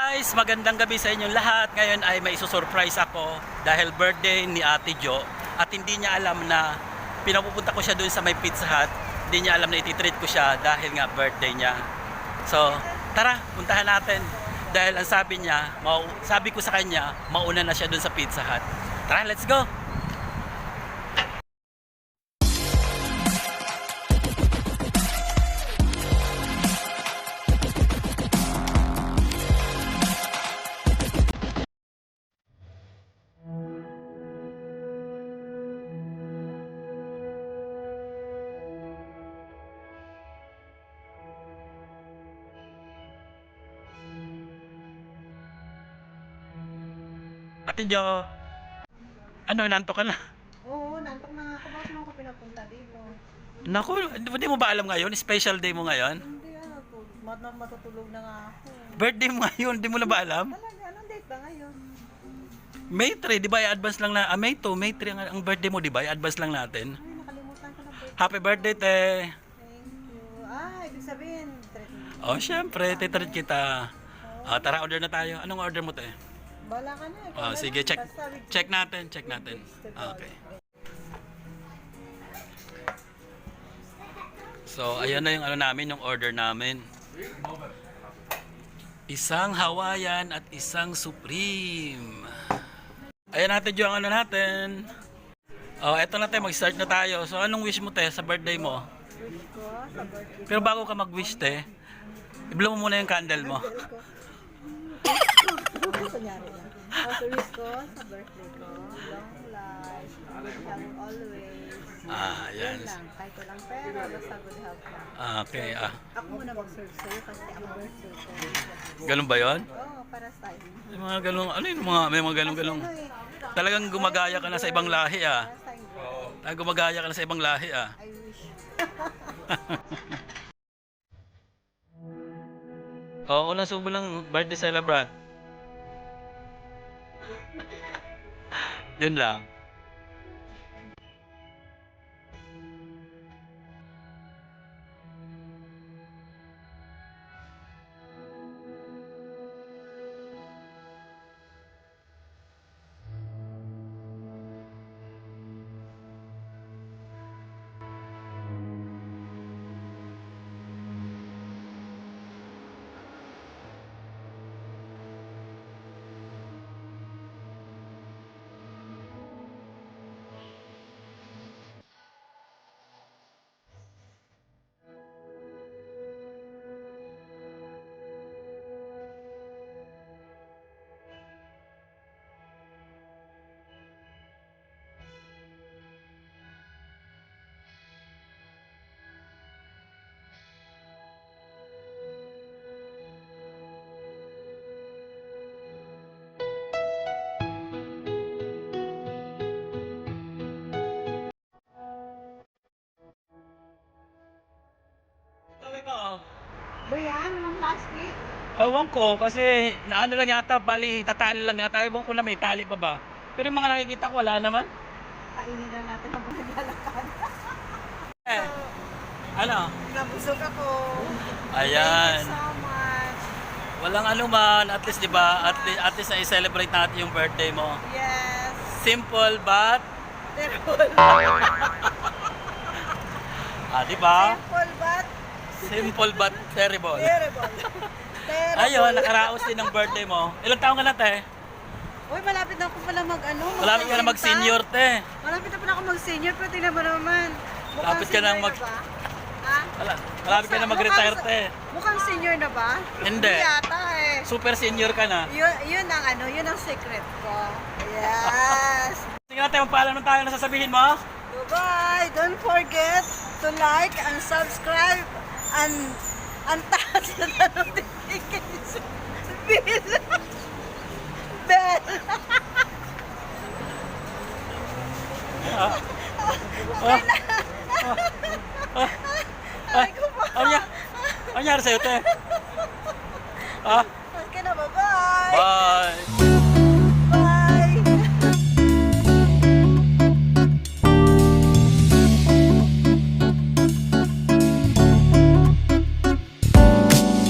Guys, magandang gabi sa inyong lahat. Ngayon ay may isusurprise ako dahil birthday ni Ate Jo at hindi niya alam na pinapupunta ko siya doon sa may Pizza Hut. Hindi niya alam na ititreat ko siya dahil nga birthday niya. So, tara, puntahan natin. Dahil ang sabi niya, sabi ko sa kanya, mauna na siya doon sa Pizza Hut. Tara, let's go! Ate Jo, ano, nanto ka na? Oo, nantok na nga ako. Bakit mo ako pinapunta dito? Naku, hindi mo ba alam ngayon? Special day mo ngayon? Hindi matutulog na nga ako. Birthday mo ngayon, hindi mo na ba alam? Talaga, anong date ba ngayon? May 3, di ba? I-advance lang na, May 2, May 3 ang birthday mo, di ba? I-advance lang natin. Ay, nakalimutan ko na birthday. Happy birthday, te! Thank you. Ibig sabihin, treat mo. Oh, syempre, titreat kita. Tara, order na tayo. Anong order mo, te? Bala ka na. Oh, sige, check natin. Okay. So, ayan na yung ano namin, yung order namin. Isang Hawaiian at isang Supreme. Ayan natin yung ano natin. Oh, eto na tayo, mag-start na tayo. So, anong wish mo, te, sa birthday mo? Wish ko sa birthday. Pero bago ka mag-wish, te, i-blow mo muna yung candle mo. Ano kunyari yan? So, wish ko sa birthday ko, long life, good health always. Ayan. Yun lang, kahit walang pera, basta good health lang. Okay, Ako muna mag-serve sa'yo kasi ang birthday ko. Ganun ba yon? Oo, para sa'yo. May mga ganun, ano yung mga, may mga ganun. Talagang gumagaya ka na sa ibang lahi, Para sa'yo. Gumagaya ka na sa ibang lahi, I wish. Oo, unang subo lang birthday celebrant. Yun lang. Ba yan? Anong plastic? Ewan ko, kasi naano lang yata, bali, tatali lang yata. Ewan ko na may tali pa ba. Pero yung mga nakikita ko, wala naman. Kainin na natin habang naglalakad. Ano? Nabusog ako. Ayan. Thank you so much. Walang anuman, at least, di ba? At least na-celebrate natin yung birthday mo. Yes. Simple but, Terrible. di ba? Simple but Terrible. terrible. Terrible. Ayun, nakaraos din ng birthday mo. Ilang taong ka na, te? Uy, malapit na ako pala Malapit ka na mag-senior, te. Malapit na pala ako mag-senior, pero tingnan mo naman. Mukhang Malapit ka na senior mag- na ba? Ha? Malapit ka na mag-retire, te. Mukhang senior na ba? Hindi. yata eh. Super senior ka na. Yun ang secret ko. Yes. Sige natin, magpaalam na tayo na sasabihin mo. Bye! Don't forget to like and subscribe and touch the notification bell. Ano nangyari sa'yo, te? Okay na, bye-bye! Bye!